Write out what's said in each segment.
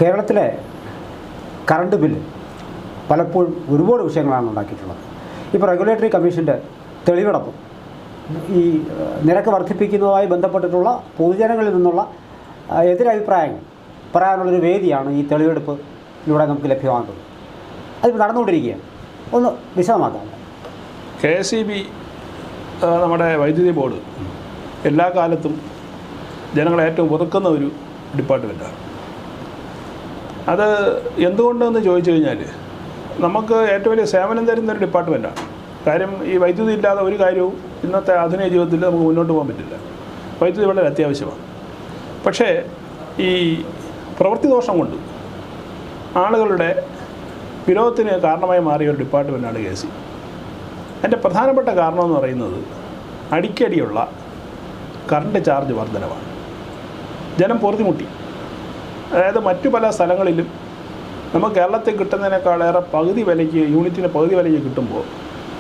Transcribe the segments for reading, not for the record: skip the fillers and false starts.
കേരളത്തിലെ current bill പലപ്പോഴും ഒരുപാട് വിഷയങ്ങളാണ് ഉണ്ടാക്കിയിട്ടുള്ളത്. ഇപ്പോൾ റെഗുലേറ്ററി കമ്മീഷൻ്റെ തെളിവെടുപ്പ് ഈ നിരക്ക് വർദ്ധിപ്പിക്കുന്നതുമായി ബന്ധപ്പെട്ടിട്ടുള്ള പൊതുജനങ്ങളിൽ നിന്നുള്ള എതിരഭിപ്രായങ്ങൾ പറയാനുള്ളൊരു വേദിയാണ് ഈ തെളിവെടുപ്പിലൂടെ നമുക്ക് ലഭ്യമാകുന്നത്. അതിപ്പോൾ നടന്നുകൊണ്ടിരിക്കുകയാണ്. ഒന്ന് വിശദമാക്കാം. KSEB നമ്മുടെ വൈദ്യുതി ബോർഡ് എല്ലാ കാലത്തും ജനങ്ങളെ ഏറ്റവും വെറുക്കുന്ന ഒരു ഡിപ്പാർട്ട്മെൻറ്റാണ്. അത് എന്തുകൊണ്ടെന്ന് ചോദിച്ചു കഴിഞ്ഞാൽ നമുക്ക് ഏറ്റവും വലിയ സേവനം തരുന്നൊരു ഡിപ്പാർട്ട്മെൻറ്റാണ്. കാര്യം ഈ വൈദ്യുതി ഇല്ലാതെ ഒരു കാര്യവും ഇന്നത്തെ ആധുനിക ജീവിതത്തിൽ നമുക്ക് മുന്നോട്ട് പോകാൻ പറ്റില്ല. വൈദ്യുതി വളരെ അത്യാവശ്യമാണ്. പക്ഷേ ഈ പ്രവൃത്തി ദോഷം കൊണ്ട് ആളുകളുടെ വിരോധത്തിന് കാരണമായി മാറിയ ഒരു ഡിപ്പാർട്ട്മെൻറ്റാണ് KSEB. അതിൻ്റെ പ്രധാനപ്പെട്ട കാരണമെന്ന് പറയുന്നത് അടിക്കടിയുള്ള കറണ്ട് ചാർജ് വർധനവാണ്. ജനം പൊറുതിമുട്ടി. അതായത് മറ്റു പല സ്ഥലങ്ങളിലും നമുക്ക് കേരളത്തിൽ കിട്ടുന്നതിനേക്കാളേറെ പകുതി വിലയ്ക്ക് യൂണിറ്റിന് പകുതി വിലയ്ക്ക് കിട്ടുമ്പോൾ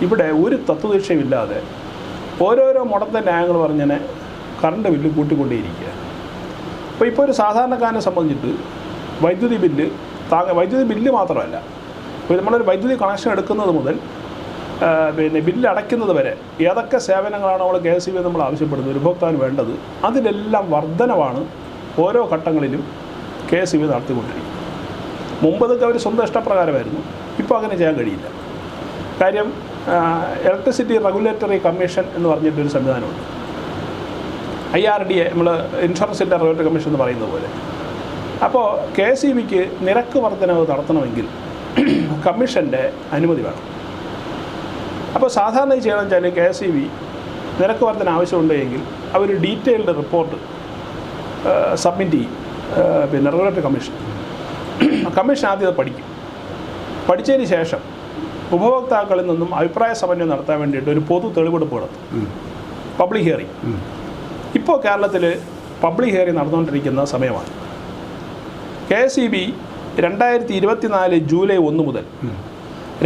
ഇവിടെ ഒരു തത്വദീക്ഷയുമില്ലാതെ ഓരോരോ മുടന്ത ന്യായങ്ങൾ പറഞ്ഞതിനെ കറണ്ട് ബില്ല് കൂട്ടിക്കൊണ്ടേയിരിക്കുക. അപ്പോൾ ഇപ്പോൾ ഒരു സാധാരണക്കാരനെ സംബന്ധിച്ചിട്ട് വൈദ്യുതി ബില്ല് മാത്രമല്ല, ഇപ്പോൾ നമ്മളൊരു വൈദ്യുതി കണക്ഷൻ എടുക്കുന്നത് മുതൽ ബില്ല് അടയ്ക്കുന്നത് വരെ ഏതൊക്കെ സേവനങ്ങളാണ് നമ്മൾ KSEB നമ്മൾ ആവശ്യപ്പെടുന്നത് ഉപഭോക്താവിന് വേണ്ടത്, അതിലെല്ലാം വർധനവാണ് ഓരോ ഘട്ടങ്ങളിലും KSEB നടത്തിക്കൊണ്ടിരിക്കുന്നത്. മുമ്പതൊക്കെ അവർ സ്വന്തം ഇഷ്ടപ്രകാരമായിരുന്നു. ഇപ്പോൾ അങ്ങനെ ചെയ്യാൻ കഴിയില്ല. കാര്യം ഇലക്ട്രിസിറ്റി റെഗുലേറ്ററി കമ്മീഷൻ എന്ന് പറഞ്ഞിട്ടൊരു സംവിധാനമുണ്ട്. IRDA, നമ്മൾ ഇൻഷുറൻസിൻ്റെ റെഗുലേറ്ററി കമ്മീഷൻ എന്ന് പറയുന്നത് പോലെ. അപ്പോൾ KSEBക്ക് നിരക്ക് വർധനവ് നടത്തണമെങ്കിൽ കമ്മീഷൻ്റെ അനുമതി വേണം. അപ്പോൾ സാധാരണ ചെയ്യണമെന്ന് വെച്ചാൽ KSEB നിരക്ക് വർധന ആവശ്യമുണ്ടെങ്കിൽ അവർ ഡീറ്റെയിൽഡ് റിപ്പോർട്ട് സബ്മിറ്റ് ചെയ്യും. റെഗുലേറ്ററി കമ്മീഷൻ ആദ്യം അത് പഠിക്കും. പഠിച്ചതിന് ശേഷം ഉപഭോക്താക്കളിൽ നിന്നും അഭിപ്രായ സമന്വയം നടത്താൻ വേണ്ടിയിട്ട് ഒരു പൊതു തെളിവെടുപ്പ് നടത്തും, പബ്ലിക് ഹിയറിംഗ്. ഇപ്പോൾ കേരളത്തിൽ പബ്ലിക് ഹിയറിംഗ് നടന്നുകൊണ്ടിരിക്കുന്ന സമയമാണ്. KSEB 2024 ജൂലൈ 1 മുതൽ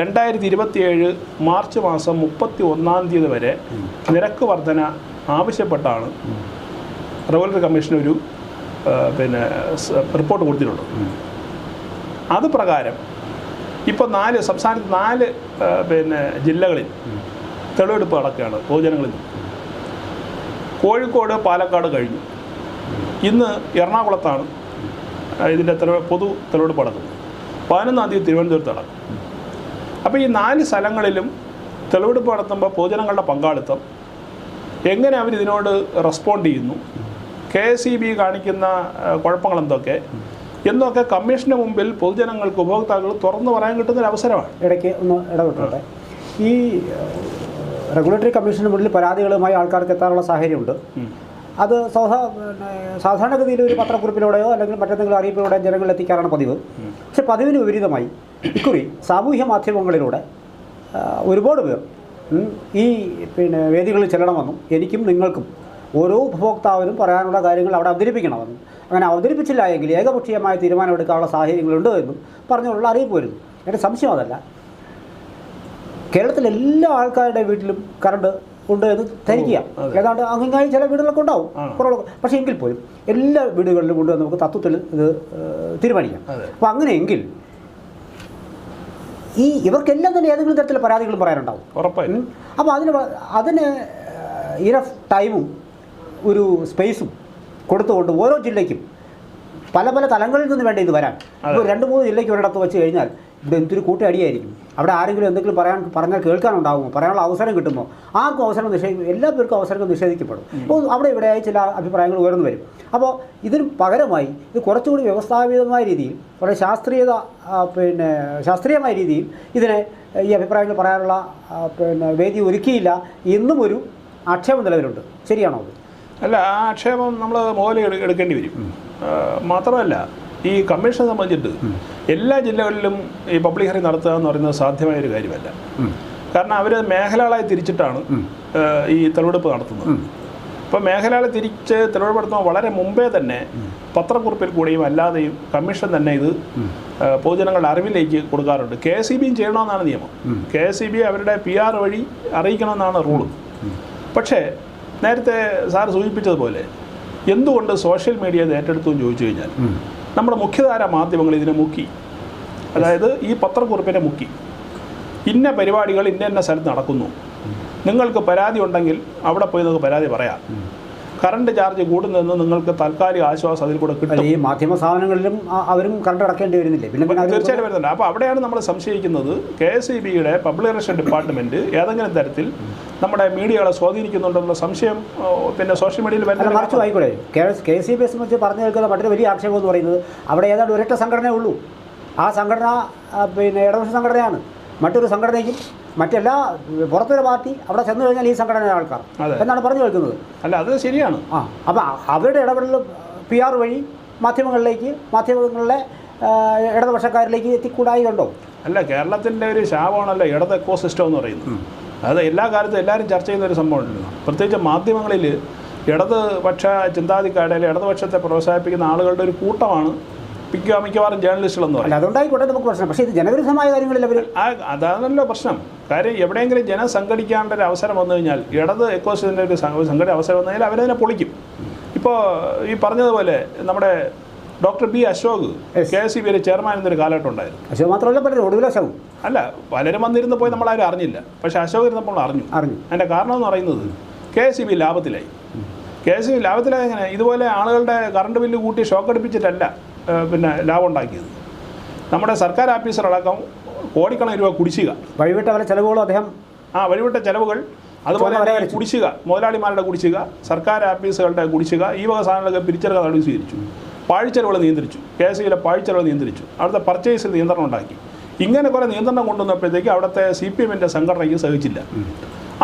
2027 മാർച്ച് മാസം 31 വരെ നിരക്ക് വർധന ആവശ്യപ്പെട്ടാണ് റെഗുലേറ്ററി കമ്മീഷൻ ഒരു റിപ്പോർട്ട് കൊടുത്തിട്ടുണ്ട്. അത് പ്രകാരം ഇപ്പോൾ സംസ്ഥാനത്ത് 4 ജില്ലകളിൽ തെളിവെടുപ്പ് നടക്കുകയാണ് പൊതുജനങ്ങളിൽ നിന്ന്. കോഴിക്കോട്, പാലക്കാട് കഴിഞ്ഞു. ഇന്ന് എറണാകുളത്താണ് ഇതിൻ്റെ പൊതു തെളിവെടുപ്പ് നടക്കുന്നത്. 11-ാം തീയതി തിരുവനന്തപുരത്ത് നടക്കും. അപ്പോൾ ഈ 4 സ്ഥലങ്ങളിലും തെളിവെടുപ്പ് നടത്തുമ്പോൾ പൊതുജനങ്ങളുടെ പങ്കാളിത്തം, എങ്ങനെ അവരിതിനോട് റെസ്പോണ്ട് ചെയ്യുന്നു, KSEB കാണിക്കുന്ന കുഴപ്പങ്ങൾ എന്നൊക്കെ കമ്മീഷന് മുമ്പിൽ പൊതുജനങ്ങൾക്ക് ഉപഭോക്താക്കൾ തുറന്നു പറയാൻ കിട്ടുന്നൊരു അവസരമാണ്. ഇടയ്ക്ക് ഒന്ന് ഇടപെട്ടോട്ടെ. ഈ റെഗുലേറ്ററി കമ്മീഷന് മുന്നിൽ പരാതികളുമായി ആൾക്കാർക്ക് എത്താനുള്ള സാഹചര്യമുണ്ട്. അത് സാധാരണഗതിയിൽ ഒരു പത്രക്കുറിപ്പിലൂടെയോ അല്ലെങ്കിൽ മറ്റെന്തെങ്കിലും അറിയിപ്പിലൂടെയോ ജനങ്ങളിൽ എത്തിക്കാറാണ് പതിവ്. പക്ഷെ പതിവിന് വിപരീതമായി ഇക്കുറി സാമൂഹ്യ മാധ്യമങ്ങളിലൂടെ ഒരുപാട് പേർ ഈ വേദികളിൽ ചെല്ലണമെന്നും എനിക്കും നിങ്ങൾക്കും ഓരോ ഉപഭോക്താവിനും പറയാനുള്ള കാര്യങ്ങൾ അവിടെ അവതരിപ്പിക്കണമെന്നും അങ്ങനെ അവതരിപ്പിച്ചില്ല എങ്കിൽ ഏകപക്ഷീയമായ തീരുമാനമെടുക്കാനുള്ള സാഹചര്യങ്ങളുണ്ട് എന്നും പറഞ്ഞുള്ള അറിയിപ്പ് വരുന്നു. എൻ്റെ സംശയം അതല്ല, കേരളത്തിലെ എല്ലാ ആൾക്കാരുടെ വീട്ടിലും കറണ്ട് ഉണ്ട് എന്ന് ധരിക്കുക. ഏതാണ്ട് അങ്ങായി ചില വീടുകളൊക്കെ ഉണ്ടാവും, കുറവുള്ള. പക്ഷേ എങ്കിൽ പോലും എല്ലാ വീടുകളിലും കൊണ്ട് നമുക്ക് തത്വത്തിൽ ഇത് തീരുമാനിക്കാം. അപ്പോൾ അങ്ങനെയെങ്കിൽ ഇവർക്കെല്ലാം തന്നെ ഏതെങ്കിലും തരത്തിലുള്ള പരാതികളും പറയാനുണ്ടാവും ഉറപ്പായും. അപ്പോൾ അതിന് ഇനഫ് ടൈമും ഒരു സ്പേസും കൊടുത്തുകൊണ്ട് ഓരോ ജില്ലയ്ക്കും പല തലങ്ങളിൽ നിന്ന് വേണ്ട ഇത് വരാൻ. ഇപ്പോൾ 2-3 ജില്ലയ്ക്ക് ഒരിടത്ത് വെച്ച് കഴിഞ്ഞാൽ ഇവിടെ എന്തൊരു കൂട്ടയടിയായിരിക്കും. അവിടെ ആരെങ്കിലും എന്തെങ്കിലും പറഞ്ഞാൽ കേൾക്കാനുണ്ടാകുമോ, പറയാനുള്ള അവസരം കിട്ടുമോ? ആർക്കും അവസരം എല്ലാ പേർക്കും അവസരങ്ങൾ നിഷേധിക്കപ്പെടും. അപ്പോൾ അവിടെ ഇവിടെയായി ചില അഭിപ്രായങ്ങൾ ഉയർന്നു വരും. അപ്പോൾ ഇതിന് പകരമായി ഇത് കുറച്ചുകൂടി വ്യവസ്ഥാപിതമായ രീതിയിൽ, വളരെ ശാസ്ത്രീയമായ രീതിയിൽ ഇതിനെ ഈ അഭിപ്രായങ്ങൾ പറയാനുള്ള വേദി ഒരുക്കിയില്ല എന്നും ഒരു ആക്ഷേപം നിലവിലുണ്ട്. ശരിയാണോ അത്? അല്ല, ആ ആക്ഷേപം നമ്മൾ മുകളിൽ എടുക്കേണ്ടി വരും. മാത്രമല്ല, ഈ കമ്മീഷനെ സംബന്ധിച്ചിട്ട് എല്ലാ ജില്ലകളിലും ഈ പബ്ലിക് ഹിയറിംഗ് നടത്തുക എന്ന് പറയുന്നത് സാധ്യമായൊരു കാര്യമല്ല. കാരണം അവർ മേഖലകളായി തിരിച്ചിട്ടാണ് ഈ തെളിവെടുപ്പ് നടത്തുന്നത്. അപ്പോൾ മേഖലകളെ തിരിച്ച് തെളിവെടുപ്പ് നടത്തുമ്പോൾ വളരെ മുമ്പേ തന്നെ പത്രക്കുറിപ്പിൽ കൂടിയും അല്ലാതെയും കമ്മീഷൻ തന്നെ ഇത് പൊതുജനങ്ങളുടെ അറിവിലേക്ക് കൊടുക്കാറുണ്ട്. KSEBയും ചെയ്യണമെന്നാണ് നിയമം. KSEB അവരുടെ PR വഴി അറിയിക്കണമെന്നാണ് റൂള്. പക്ഷേ നേരത്തെ സാർ സൂചിപ്പിച്ചതുപോലെ എന്തുകൊണ്ട് സോഷ്യൽ മീഡിയ ഏറ്റെടുത്തു എന്ന് ചോദിച്ചു കഴിഞ്ഞാൽ നമ്മുടെ മുഖ്യധാര മാധ്യമങ്ങൾ ഇതിനെ മുക്കി. അതായത് ഈ പത്രക്കുറിപ്പിനെ മുക്കി. ഇന്ന പരിപാടികൾ ഇന്ന സ്ഥലത്ത് നടക്കുന്നു, നിങ്ങൾക്ക് പരാതി ഉണ്ടെങ്കിൽ അവിടെ പോയി നിങ്ങൾക്ക് പരാതി പറയാം, കറണ്ട് ചാർജ് കൂടുന്നതെന്ന് നിങ്ങൾക്ക് താൽക്കാലിക ആശ്വാസം അതിൽ കൂടെ കിട്ടും. ഈ മാധ്യമ സ്ഥാപനങ്ങളിലും അവരും കറണ്ട് അടക്കേണ്ടി വരുന്നില്ലേ? പിന്നെ തീർച്ചയായിട്ടും വരുന്നുണ്ട്. അപ്പോൾ അവിടെയാണ് നമ്മൾ സംശയിക്കുന്നത് KSEBയുടെ പബ്ലിക് റിലേഷൻ ഡിപ്പാർട്ട്മെൻറ്റ് ഏതെങ്കിലും തരത്തിൽ നമ്മുടെ മീഡിയകളെ സ്വാധീനിക്കുന്നുണ്ടെന്നുള്ള സംശയം പിന്നെ സോഷ്യൽ മീഡിയയിൽ വരുന്നത്. മറിച്ചു ആയിക്കൂടെ? KSEBയെ സംബന്ധിച്ച് പറഞ്ഞു കേൾക്കുന്ന മറ്റൊരു വലിയ ആക്ഷേപം എന്ന് പറയുന്നത് അവിടെ ഏതാണ്ട് ഒരൊറ്റ സംഘടനയേ ഉള്ളൂ. ആ സംഘടന പിന്നെ ഇടതുപക്ഷ സംഘടനയാണ്. മറ്റൊരു സംഘടനയ്ക്കും മറ്റെല്ലാ പുറത്തൊരു പാർട്ടി അവിടെ ചെന്ന് കഴിഞ്ഞാൽ ഈ സംഘടന ആൾക്കാർ എന്നാണ് പറഞ്ഞു കേൾക്കുന്നത്. അല്ല, അത് ശരിയാണ്. അപ്പം അവരുടെ ഇടപെടൽ PR വഴി മാധ്യമങ്ങളിലെ ഇടതുപക്ഷക്കാരിലേക്ക് എത്തിക്കൂടായികണ്ടോ? അല്ല, കേരളത്തിൻ്റെ ഒരു ശാപമാണല്ലോ ഇടത് എക്കോസിസ്റ്റം എന്ന് പറയുന്നത്. അത് എല്ലാ കാലത്തും എല്ലാവരും ചർച്ച ചെയ്യുന്ന ഒരു സംഭവമുണ്ടല്ലോ. പ്രത്യേകിച്ച് മാധ്യമങ്ങളിൽ ഇടതുപക്ഷ ചിന്താധികാരുടെ ഇടതുപക്ഷത്തെ പ്രോത്സാഹിപ്പിക്കുന്ന ആളുകളുടെ ഒരു കൂട്ടമാണ് മിക്കവാറും ജേർണലിസ്റ്റുകളെന്ന് പറയും. അതുകൊണ്ടായിക്കോട്ടെ നമുക്ക് പ്രശ്നം. പക്ഷേ ഇത് ജനവിരുദ്ധമായ കാര്യങ്ങളിൽ അവർ അതാണല്ലോ പ്രശ്നം. കാര്യം എവിടെയെങ്കിലും ജനം സംഘടിക്കാണ്ട ഒരു അവസരം വന്നു കഴിഞ്ഞാൽ, ഇടത് എക്കോസിസ്റ്റത്തിൻ്റെ ഒരു സംഘടന അവസരം വന്നു കഴിഞ്ഞാൽ അവരതിനെ പൊളിക്കും. ഇപ്പോൾ ഈ പറഞ്ഞതുപോലെ നമ്മുടെ ഡോക്ടർ B. അശോക് KSEBയുടെ ചെയർമാൻ എന്നൊരു കാലഘട്ടം ഉണ്ടായിരുന്നു. അശോക് മാത്രമല്ല പലരും ഒടുവിൽ അശോക് അല്ല, പലരും വന്നിരുന്ന് പോയി നമ്മളാരും അറിഞ്ഞില്ല. പക്ഷേ അശോക് ഇരുന്നപ്പോൾ അറിഞ്ഞു. അതിൻ്റെ കാരണം എന്ന് പറയുന്നത് KSEB ലാഭത്തിലായി. KSEB ലാഭത്തിലായി എങ്ങനെ? ഇതുപോലെ ആളുകളുടെ കറണ്ട് ബില്ല് കൂട്ടി ഷോക്ക് അടിപ്പിച്ചിട്ടല്ല പിന്നെ ലാഭം ഉണ്ടാക്കിയത്. നമ്മുടെ സർക്കാർ ഓഫീസറടക്കം കോടിക്കണക്കിന് രൂപ കുടിശ്ശിക, വഴിവിട്ട പല ചെലവുകളും അദ്ദേഹം വഴിവിട്ട ചെലവുകൾ, അതുപോലെ കുടിശ്ശിക, മുതലാളിമാരുടെ കുടിശ്ശിക, സർക്കാർ ഓഫീസുകളുടെ കുടിശ്ശിക, ഈ വക സാധനങ്ങളൊക്കെ പിരിച്ചെടുക്കാൻ നടപടി സ്വീകരിച്ചു. പാഴ്ചെലവുകൾ നിയന്ത്രിച്ചു. KSEBയിലെ പാഴ്ചെലവ് നിയന്ത്രിച്ചു. അവിടുത്തെ പർച്ചേസിൽ നിയന്ത്രണം ഉണ്ടാക്കി. ഇങ്ങനെ കുറേ നിയന്ത്രണം കൊണ്ടുവന്നപ്പോഴത്തേക്ക് അവിടുത്തെ CPMൻ്റെ സംഘടനയ്ക്ക് സഹിച്ചില്ല.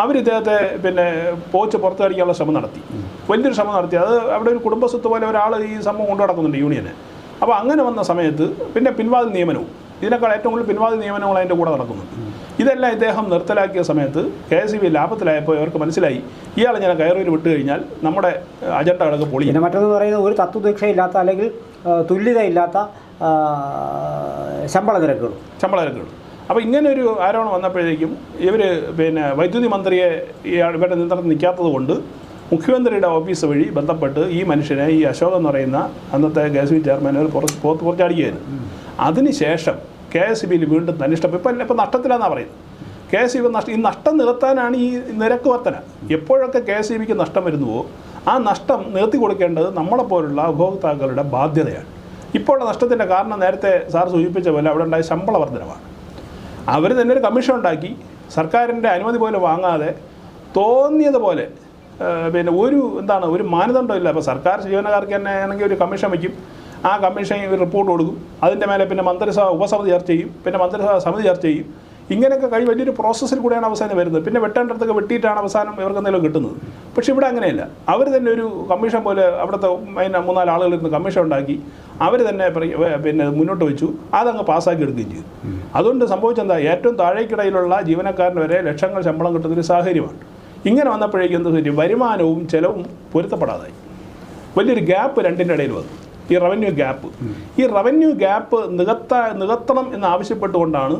അവർ ഇദ്ദേഹത്തെ പിന്നെ പുറത്തു കളിക്കാനുള്ള ശ്രമം നടത്തി. വലിയൊരു ശ്രമം നടത്തി. അത് അവിടെ ഒരു കുടുംബസ്വത്ത് പോലെ ഒരാൾ ഈ സംഭവം കൊണ്ടു നടക്കുന്നുണ്ട്, യൂണിയനെ. അപ്പോൾ അങ്ങനെ വന്ന സമയത്ത് പിന്നെ പിൻവാതിൽ നിയമനവും, ഇതിനേക്കാൾ ഏറ്റവും കൂടുതൽ പിൻവാതിൽ നിയമനങ്ങൾ അതിൻ്റെ കൂടെ നടക്കുന്നുണ്ട്. ഇതെല്ലാം ഇദ്ദേഹം നിർത്തലാക്കിയ സമയത്ത് KSEB ലാഭത്തിലായപ്പോൾ ഇവർക്ക് മനസ്സിലായി, ഇയാളെ ഞാൻ കയറിയിൽ വിട്ട് കഴിഞ്ഞാൽ നമ്മുടെ അജണ്ടകളൊക്കെ പൊളി. പിന്നെ മറ്റൊന്ന് പറയുന്നത് ഒരു തത്വദീക്ഷയില്ലാത്ത അല്ലെങ്കിൽ തുല്യതയില്ലാത്ത ശമ്പള നിരക്കുകൾ. അപ്പോൾ ഇങ്ങനെ ഒരു ആരോപണം വന്നപ്പോഴേക്കും ഇവർ പിന്നെ വൈദ്യുതി മന്ത്രിയെ ഇവരുടെ നിയന്ത്രണത്തിൽ നിൽക്കാത്തത് കൊണ്ട് മുഖ്യമന്ത്രിയുടെ ഓഫീസ് വഴി ബന്ധപ്പെട്ട് ഈ മനുഷ്യനെ, ഈ അശോക് എന്ന് പറയുന്ന അന്നത്തെ KSEB ചെയർമാനെ പുറത്തടിക്കുകയായിരുന്നു. അതിനുശേഷം KSEBയിൽ വീണ്ടും തന്നിഷ്ടം. ഇപ്പം നഷ്ടത്തിലാണെന്നാണ് പറയുന്നത്. KSEB ഈ നഷ്ടം നികത്താനാണ് ഈ നിരക്ക് വർധന. എപ്പോഴൊക്കെ KSEBക്ക് നഷ്ടം വരുന്നുവോ ആ നഷ്ടം നികത്തി കൊടുക്കേണ്ടത് നമ്മളെപ്പോലുള്ള ഉപഭോക്താക്കളുടെ ബാധ്യതയാണ്. ഇപ്പോഴുള്ള നഷ്ടത്തിൻ്റെ കാരണം നേരത്തെ സാർ സൂചിപ്പിച്ച പോലെ അവിടെ ഉണ്ടായ ശമ്പള വർധനമാണ്. അവർ തന്നെ ഒരു കമ്മീഷൻ ഉണ്ടാക്കി, സർക്കാരിൻ്റെ അനുമതി പോലും വാങ്ങാതെ തോന്നിയതുപോലെ പിന്നെ ഒരു മാനദണ്ഡമില്ല. അപ്പോൾ സർക്കാർ ജീവനക്കാർക്ക് തന്നെ ആണെങ്കിൽ ഒരു കമ്മീഷൻ വയ്ക്കും. ആ കമ്മീഷൻ റിപ്പോർട്ട് കൊടുക്കും. അതിൻ്റെ മേലെ പിന്നെ മന്ത്രിസഭ ഉപസമിതി ചർച്ച ചെയ്യും. പിന്നെ മന്ത്രിസഭ സമിതി ചർച്ച ചെയ്യും. ഇങ്ങനെയൊക്കെ വലിയൊരു പ്രോസസ്സിൽ കൂടെയാണ് അവസാനം വരുന്നത്. പിന്നെ വെട്ടേണ്ടടുത്തൊക്കെ വെട്ടിയിട്ടാണ് അവസാനം ഇവർക്ക് എന്തെങ്കിലും കിട്ടുന്നത്. പക്ഷേ ഇവിടെ അങ്ങനെയല്ല. അവർ തന്നെ ഒരു കമ്മീഷൻ പോലെ അവിടുത്തെ 3-4 ആളുകളിരുന്ന് കമ്മീഷൻ ഉണ്ടാക്കി അവർ തന്നെ പിന്നെ മുന്നോട്ട് വെച്ചു. അതങ്ങ് പാസ്സാക്കി എടുക്കുകയും ചെയ്തു. അതുകൊണ്ട് സംഭവിച്ചെന്താ, ഏറ്റവും താഴേക്കിടയിലുള്ള ജീവനക്കാരന് വരെ ലക്ഷങ്ങൾ ശമ്പളം കിട്ടുന്നൊരു സാഹചര്യമാണ്. ഇങ്ങനെ വന്നപ്പോഴേക്കും എന്താ പറ്റി, വരുമാനവും ചെലവും പൊരുത്തപ്പെടാതായി. വലിയൊരു ഗ്യാപ്പ് രണ്ടിൻ്റെ ഇടയിൽ വന്നു. ഈ റവന്യൂ ഗ്യാപ്പ് നികത്തണം എന്ന് ആവശ്യപ്പെട്ടുകൊണ്ടാണ്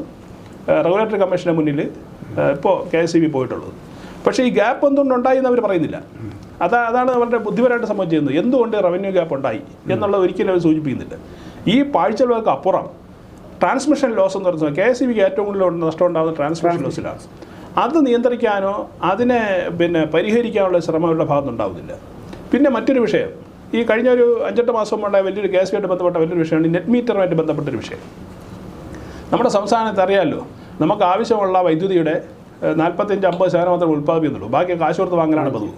റെഗുലേറ്ററി കമ്മീഷന് മുന്നിൽ ഇപ്പോൾ KSEB പോയിട്ടുള്ളത്. പക്ഷേ ഈ ഗ്യാപ്പ് എന്തുകൊണ്ടുണ്ടായി എന്ന് അവർ പറയുന്നില്ല. അതാണ് അവരുടെ ബുദ്ധിപരമായിട്ട് സംഭവിച്ചിരുന്നത്. എന്തുകൊണ്ട് റവന്യൂ ഗ്യാപ്പ് ഉണ്ടായി എന്നുള്ളത് ഒരിക്കലും അവർ സൂചിപ്പിക്കുന്നില്ല. ഈ പാഴ്ചെലവുകൾക്ക് അപ്പുറം ട്രാൻസ്മിഷൻ ലോസ് എന്ന് പറയുന്നത് KSEBക്ക് ഏറ്റവും കൂടുതൽ നഷ്ടം ഉണ്ടാകുന്ന ട്രാൻസ്മിഷൻ ലോസിലാണ്. അത് നിയന്ത്രിക്കാനോ അതിനെ പിന്നെ പരിഹരിക്കാനുള്ള ശ്രമം അവരുടെ ഭാഗത്തുനിന്നുണ്ടാവുന്നില്ല. പിന്നെ മറ്റൊരു വിഷയം, ഈ കഴിഞ്ഞ ഒരു 5-8 മാസം ഉണ്ടായ വലിയൊരു KSEBയായിട്ട് ബന്ധപ്പെട്ട വലിയൊരു വിഷയമാണ് നെറ്റ് മീറ്ററുമായിട്ട് ബന്ധപ്പെട്ടൊരു വിഷയം. നമ്മുടെ സംസ്ഥാനത്ത് അറിയാമല്ലോ, നമുക്ക് ആവശ്യമുള്ള വൈദ്യുതിയുടെ 45-50% മാത്രമേ ഉൽപ്പാദിപ്പിക്കുന്നുള്ളൂ. ബാക്കി കാശ് കൊടുത്ത് വാങ്ങലാണ് പതിവ്.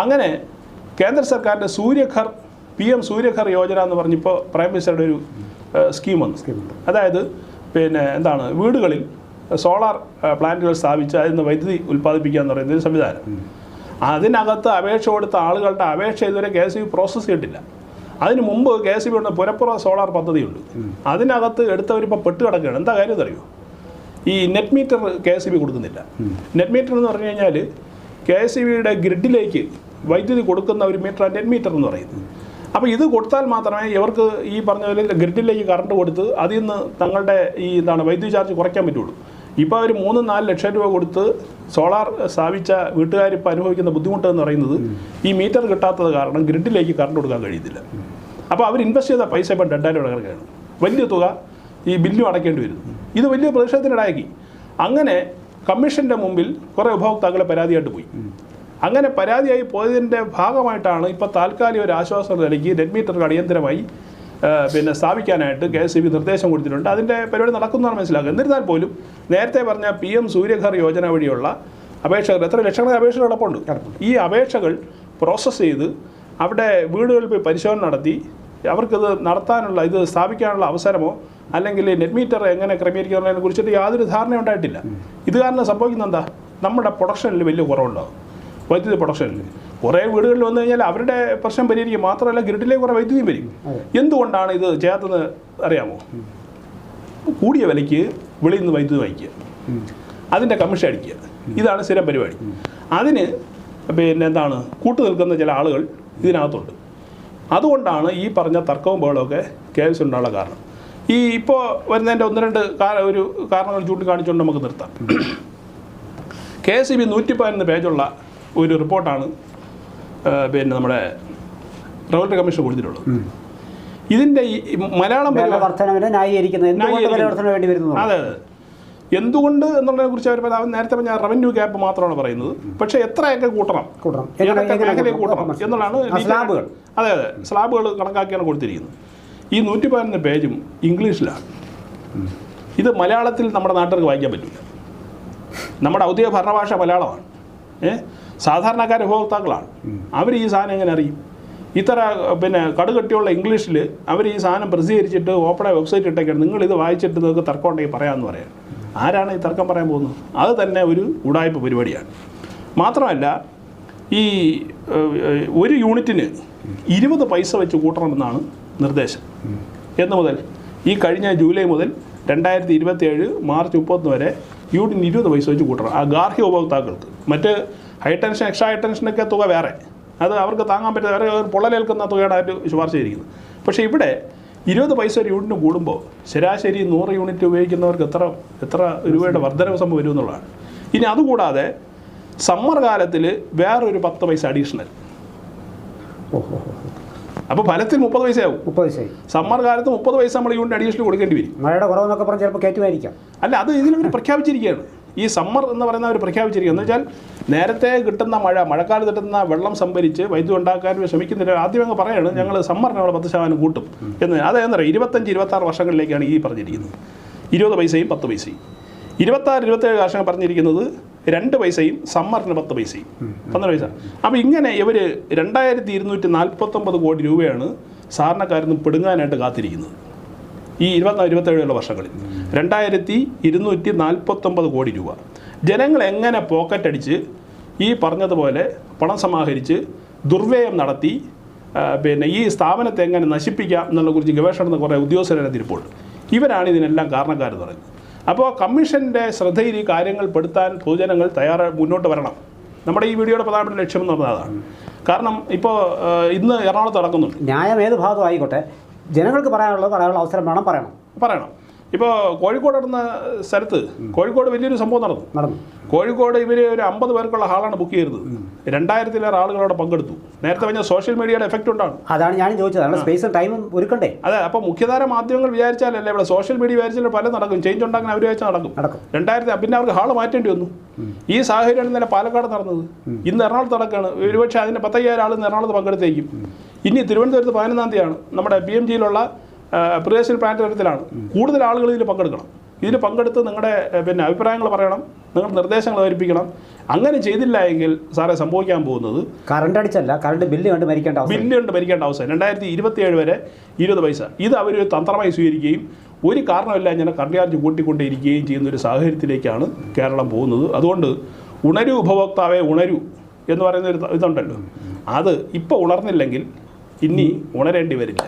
അങ്ങനെ കേന്ദ്ര സർക്കാരിൻ്റെ PM സൂര്യഘർ യോജന എന്ന് പറഞ്ഞിപ്പോൾ പ്രൈം മിനിസ്റ്ററുടെ ഒരു സ്കീം വന്നു. അതായത് പിന്നെ വീടുകളിൽ സോളാർ പ്ലാന്റുകൾ സ്ഥാപിച്ച് അതിൽ നിന്ന് വൈദ്യുതി ഉൽപ്പാദിപ്പിക്കുക എന്ന് പറയുന്നൊരു സംവിധാനം. അതിനകത്ത് അപേക്ഷ കൊടുത്ത ആളുകളുടെ അപേക്ഷ ഇതുവരെ KSEB പ്രോസസ്സ് ചെയ്തിട്ടില്ല. അതിന് മുമ്പ് KSEB ഉണ്ട് പുരപ്പുറ സോളാർ പദ്ധതിയുണ്ട്. അതിനകത്ത് എടുത്തവരിപ്പോൾ പെട്ട് കിടക്കുകയാണ്. എന്താ കാര്യം അറിയുമോ? ഈ നെറ്റ് മീറ്റർ KSEB കൊടുക്കുന്നില്ല. നെറ്റ് മീറ്റർ എന്ന് പറഞ്ഞു കഴിഞ്ഞാൽ KSEBയുടെ ഗ്രിഡിലേക്ക് വൈദ്യുതി കൊടുക്കുന്ന ഒരു മീറ്ററാണ് നെറ്റ് മീറ്റർ എന്ന് പറയുന്നത്. അപ്പോൾ ഇത് കൊടുത്താൽ മാത്രമേ ഇവർക്ക് ഈ പറഞ്ഞ പോലെ ഗ്രിഡിലേക്ക് കറണ്ട് കൊടുത്ത് അതിൽ നിന്ന് തങ്ങളുടെ ഈ വൈദ്യുതി ചാർജ് കുറയ്ക്കാൻ പറ്റുള്ളൂ. ഇപ്പോൾ അവർ 3-4 ലക്ഷം രൂപ കൊടുത്ത് സോളാർ സ്ഥാപിച്ച വീട്ടുകാരിപ്പോൾ അനുഭവിക്കുന്ന ബുദ്ധിമുട്ട് എന്ന് പറയുന്നത് ഈ മീറ്റർ കിട്ടാത്തത് കാരണം ഗ്രിഡിലേക്ക് കറണ്ട് കൊടുക്കാൻ കഴിയുന്നില്ല. അപ്പോൾ അവർ ഇൻവെസ്റ്റ് ചെയ്ത പൈസ ഇപ്പം ഡെഡായിട്ട് കിടക്കുകയാണ്. വലിയ തുക ഈ ബില്ലും അടയ്ക്കേണ്ടി വരുന്നു. ഇത് വലിയ പ്രതിഷേധത്തിനിടയാക്കി. അങ്ങനെ കമ്മീഷൻ്റെ മുമ്പിൽ കുറേ ഉപഭോക്താക്കളെ പരാതിയായിട്ട് പോയി. അങ്ങനെ പരാതിയായി പോയതിൻ്റെ ഭാഗമായിട്ടാണ് ഇപ്പോൾ താൽക്കാലിക ഒരു ആശ്വാസ നിലയ്ക്ക് നെറ്റ് മീറ്റർ അടിയന്തരമായി സ്ഥാപിക്കാനായിട്ട് KSEB നിർദ്ദേശം കൊടുത്തിട്ടുണ്ട്. അതിൻ്റെ പരിപാടി നടക്കുന്നതാണ് മനസ്സിലാക്കുക. എന്നിരുന്നാൽ പോലും നേരത്തെ പറഞ്ഞ PM സൂര്യഘർ യോജന വഴിയുള്ള അപേക്ഷകർ എത്ര ലക്ഷങ്ങളുടെ അപേക്ഷകൾ കിടപ്പുണ്ട്. ഈ അപേക്ഷകൾ പ്രോസസ്സ് ചെയ്ത് അവിടെ വീടുകളിൽ പോയി പരിശോധന നടത്തി അവർക്കിത് നടത്താനുള്ള ഇത് സ്ഥാപിക്കാനുള്ള അവസരമോ അല്ലെങ്കിൽ നെറ്റ് മീറ്റർ എങ്ങനെ ക്രമീകരിക്കുന്നതിനെ കുറിച്ചിട്ട് യാതൊരു ധാരണ ഉണ്ടായിട്ടില്ല. ഇത് കാരണം സംഭവിക്കുന്ന എന്താ, നമ്മുടെ പ്രൊഡക്ഷനിൽ വലിയ കുറവുണ്ടാകും. വൈദ്യുതി പ്രൊഡക്ഷനിൽ കുറേ വീടുകളിൽ വന്നു കഴിഞ്ഞാൽ അവരുടെ പ്രശ്നം പരിഹരിക്കും. മാത്രമല്ല ഗ്രിഡിലേക്ക് കുറേ വൈദ്യുതിയും വരും. എന്തുകൊണ്ടാണ് ഇത് ചെയ്യാത്തതെന്ന് അറിയാമോ? കൂടിയ വിലയ്ക്ക് വെളിയിൽ നിന്ന് വൈദ്യുതി വാങ്ങിക്കുക, അതിൻ്റെ കമ്മീഷൻ അടിക്കുക, ഇതാണ് സ്ഥിരം പരിപാടി. അതിന് എന്താണ് കൂട്ടു നിൽക്കുന്ന ചില ആളുകൾ ഇതിനകത്തുണ്ട്. അതുകൊണ്ടാണ് ഈ പറഞ്ഞ തർക്കവും ബഹളമൊക്കെ KSEB ഉണ്ടാകാനുള്ള കാരണം. ഈ ഇപ്പോൾ വരുന്നതിൻ്റെ ഒന്ന് രണ്ട് ഒരു കാരണങ്ങൾ ചൂണ്ടിക്കാണിച്ചുകൊണ്ട് നമുക്ക് നിർത്താം. KSEB 111 പേജുള്ള ഒരു റിപ്പോർട്ടാണ് നമ്മുടെ റെഗുലേറ്ററി കമ്മീഷൻ കൊടുത്തിട്ടുള്ളത്. ഇതിൻ്റെ ഈ മലയാളം അതെ എന്തുകൊണ്ട് എന്നുള്ളതിനെ കുറിച്ച് അവർ നേരത്തെ പറഞ്ഞ റവന്യൂ ഗ്യാപ്പ് മാത്രമാണ് പറയുന്നത്. പക്ഷേ എത്രയൊക്കെ കൂട്ടണം മേഖലയെ കൂട്ടണം എന്നുള്ളതാണ് സ്ലാബുകൾ. അതെ സ്ലാബുകൾ കണക്കാക്കിയാണ് കൊടുത്തിരിക്കുന്നത്. ഈ 111 പേജും ഇംഗ്ലീഷിലാണ്. ഇത് മലയാളത്തിൽ നമ്മുടെ നാട്ടുകാർക്ക് വായിക്കാൻ പറ്റില്ല. നമ്മുടെ ഔദ്യോഗിക ഭരണഭാഷ മലയാളമാണ്. സാധാരണക്കാർ ഉപഭോക്താക്കളാണ്. അവർ ഈ സാധനം എങ്ങനെ അറിയും? ഇത്ര കടുകട്ടിയുള്ള ഇംഗ്ലീഷിൽ അവർ ഈ സാധനം പ്രസിദ്ധീകരിച്ചിട്ട് ഓപ്പണായ വെബ്സൈറ്റ് ഇട്ടേക്കാണ്. നിങ്ങളിത് വായിച്ചിട്ട് നിങ്ങൾക്ക് തർക്കം ഉണ്ടെങ്കിൽ പറയാമെന്ന് പറയാം. ആരാണ് ഈ തർക്കം പറയാൻ പോകുന്നത്? അത് തന്നെ ഒരു ഉടായ്പ പരിപാടിയാണ്. മാത്രമല്ല ഈ ഒരു യൂണിറ്റിന് 20 പൈസ വെച്ച് കൂട്ടണമെന്നാണ് നിർദ്ദേശം. എന്ന് മുതൽ ഈ കഴിഞ്ഞ ജൂലൈ മുതൽ 2027 മാർച്ച് 30 വരെ യൂണിറ്റിന് 20 പൈസ വെച്ച് കൂട്ടണം. ആ ഗാർഹിക ഉപഭോക്താക്കൾക്ക്. മറ്റ് ഹൈ ടെൻഷൻ എക്സ്ട്രാ ഹൈ ടെൻഷനൊക്കെ തുക വേറെ, അത് അവർക്ക് താങ്ങാൻ പറ്റുന്ന വേറെ പൊള്ളലേൽക്കുന്ന തുകയാണ് അവർ ശുപാർശ ചെയ്തിരിക്കുന്നത്. പക്ഷേ ഇവിടെ 20 പൈസ ഒരു യൂണിറ്റ് കൂടുമ്പോൾ ശരാശരി 100 യൂണിറ്റ് ഉപയോഗിക്കുന്നവർക്ക് എത്ര രൂപയുടെ വർധനവ് സംഭവം വരും എന്നുള്ളതാണ്. ഇനി അതുകൂടാതെ സമ്മർ കാലത്തിൽ വേറൊരു 10 പൈസ അഡീഷണൽ. അപ്പോൾ ഫലത്തിൽ 30 പൈസയാവും. 30 പൈസയായി. സമ്മർ കാലത്ത് 30 പൈസ നമ്മൾ യൂണിറ്റ് അഡീഷണൽ കൊടുക്കേണ്ടി വരും. മഴയുടെ കുറവെന്നൊക്കെ പറഞ്ഞാൽ ചിലപ്പോൾ കയറ്റുമായിരിക്കാം. അല്ല, അത് ഇതിലവർ പ്രഖ്യാപിച്ചിരിക്കുകയാണ്. ഈ സമ്മർ എന്ന് പറയുന്ന അവർ പ്രഖ്യാപിച്ചിരിക്കുക എന്ന് വെച്ചാൽ നേരത്തെ കിട്ടുന്ന മഴക്കാലത്ത് കിട്ടുന്ന വെള്ളം സംഭരിച്ച് വൈദ്യുതി ഉണ്ടാക്കാൻ ശ്രമിക്കുന്നില്ല. ആദ്യം അങ്ങ് പറയാണ് ഞങ്ങൾ സമ്മറിന് നമ്മൾ 10% കൂട്ടും എന്ന്. അതെന്താ പറയുക, 25-26 വർഷങ്ങളിലേക്കാണ് ഈ പറഞ്ഞിരിക്കുന്നത്. 20 പൈസയും 10 പൈസയും. 26-27 വർഷം പറഞ്ഞിരിക്കുന്നത് 2 പൈസയും സമ്മറിന് 10 പൈസയും 12 പൈസ. അപ്പോൾ ഇങ്ങനെ ഇവർ 2249 കോടി രൂപയാണ് സാധാരണക്കാരിൽ നിന്ന് പെടുങ്ങാനായിട്ട് കാത്തിരിക്കുന്നത്. ഈ 24-27 വർഷങ്ങളിൽ 2249 കോടി രൂപ ജനങ്ങൾ എങ്ങനെ പോക്കറ്റടിച്ച് ഈ പറഞ്ഞതുപോലെ പണം സമാഹരിച്ച് ദുർവ്യയം നടത്തി ഈ സ്ഥാപനത്തെ എങ്ങനെ നശിപ്പിക്കാം എന്നുള്ള കുറിച്ച് ഗവേഷണം കുറേ ഉദ്യോഗസ്ഥരെ തിരിപ്പോൾ ഇവരാണ് ഇതിനെല്ലാം കാരണക്കാരെന്ന് പറയുന്നത്. അപ്പോൾ കമ്മീഷൻ്റെ ശ്രദ്ധയിൽ ഈ കാര്യങ്ങൾ പെടുത്താൻ പൊതുജനങ്ങൾ മുന്നോട്ട് വരണം. നമ്മുടെ ഈ വീഡിയോയുടെ പ്രധാനപ്പെട്ട ലക്ഷ്യം എന്ന് പറഞ്ഞാൽ അതാണ്. കാരണം ഇപ്പോൾ ഇന്ന് എറണാകുളത്ത് നടക്കുന്നുണ്ട്. ന്യായം ഏത് ഭാഗത്തും ആയിക്കോട്ടെ, ജനങ്ങൾക്ക് പറയാനുള്ള അവസരം പറയണം. ഇപ്പോൾ കോഴിക്കോട് നടന്ന സ്ഥലത്ത് കോഴിക്കോട് വലിയൊരു സംഭവം നടന്നു. കോഴിക്കോട് ഇവർ ഒരു 50 പേർക്കുള്ള ഹാളാണ് ബുക്ക് ചെയ്തത്. 2000-ലേറെ ആളുകളോടെ പങ്കെടുത്തു. നേരത്തെ പറഞ്ഞ സോഷ്യൽ മീഡിയയുടെ എഫക്റ്റ് ഉണ്ടാണ്. അതാണ് ഞാൻ ചോദിച്ചത്, സ്പേസും ടൈമും ഒരുക്കണ്ടേ? അതെ. അപ്പോൾ മുഖ്യധാര മാധ്യമങ്ങൾ വിചാരിച്ചാലല്ലേ ഇവിടെ സോഷ്യൽ മീഡിയ വിചാരിച്ചാൽ പല നടക്കും. ചേഞ്ച് ഉണ്ടാക്കാൻ അവർ വിചാരിച്ചാൽ നടക്കും. 2000 പിന്നെ അവർക്ക് ഹാള് മാറ്റേണ്ടി വന്നു. ഈ സാഹചര്യമാണ് ഇന്നലെ പാലക്കാട് നടന്നത്. ഇന്ന് എറണാകുളത്ത് നടക്കുകയാണ്. ഒരുപക്ഷെ അതിൻ്റെ 10,000 ആൾ ഇന്ന് എറണാകുളത്ത് പങ്കെടുത്തേക്കും. ഇനി തിരുവനന്തപുരത്ത് 11-ാം തീയതിയാണ് നമ്മുടെ PMGയിലുള്ള പ്രിയദർശിനി പ്ലാനറ്റോറിയത്തിലാണ്. കൂടുതൽ ആളുകൾ ഇതിൽ പങ്കെടുക്കണം. ഇതിൽ പങ്കെടുത്ത് നിങ്ങളുടെ അഭിപ്രായങ്ങൾ പറയണം, നിങ്ങളുടെ നിർദ്ദേശങ്ങൾ അവതരിപ്പിക്കണം. അങ്ങനെ ചെയ്തില്ല എങ്കിൽ സാറേ സംഭവിക്കാൻ പോകുന്നത് കറണ്ട് അടിച്ചല്ല, കറണ്ട് ബില്ല് കണ്ട് മരിക്കേണ്ട അവസ്ഥ. 2027 വരെ 20 പൈസ. ഇത് അവർ തന്ത്രമായി സ്വീകരിക്കുകയും ഒരു കാരണമില്ല ഇങ്ങനെ കറണ്ട് ചാർജ് കൂട്ടിക്കൊണ്ടേയിരിക്കുകയും ചെയ്യുന്ന ഒരു സാഹചര്യത്തിലേക്കാണ് കേരളം പോകുന്നത്. അതുകൊണ്ട് ഉണരൂ ഉപഭോക്താവെ ഉണരൂ എന്ന് പറയുന്ന ഒരു ഇതുണ്ടല്ലോ, അത് ഇപ്പോൾ ഉണർന്നില്ലെങ്കിൽ ഇനി ഉണരേണ്ടി വരില്ല.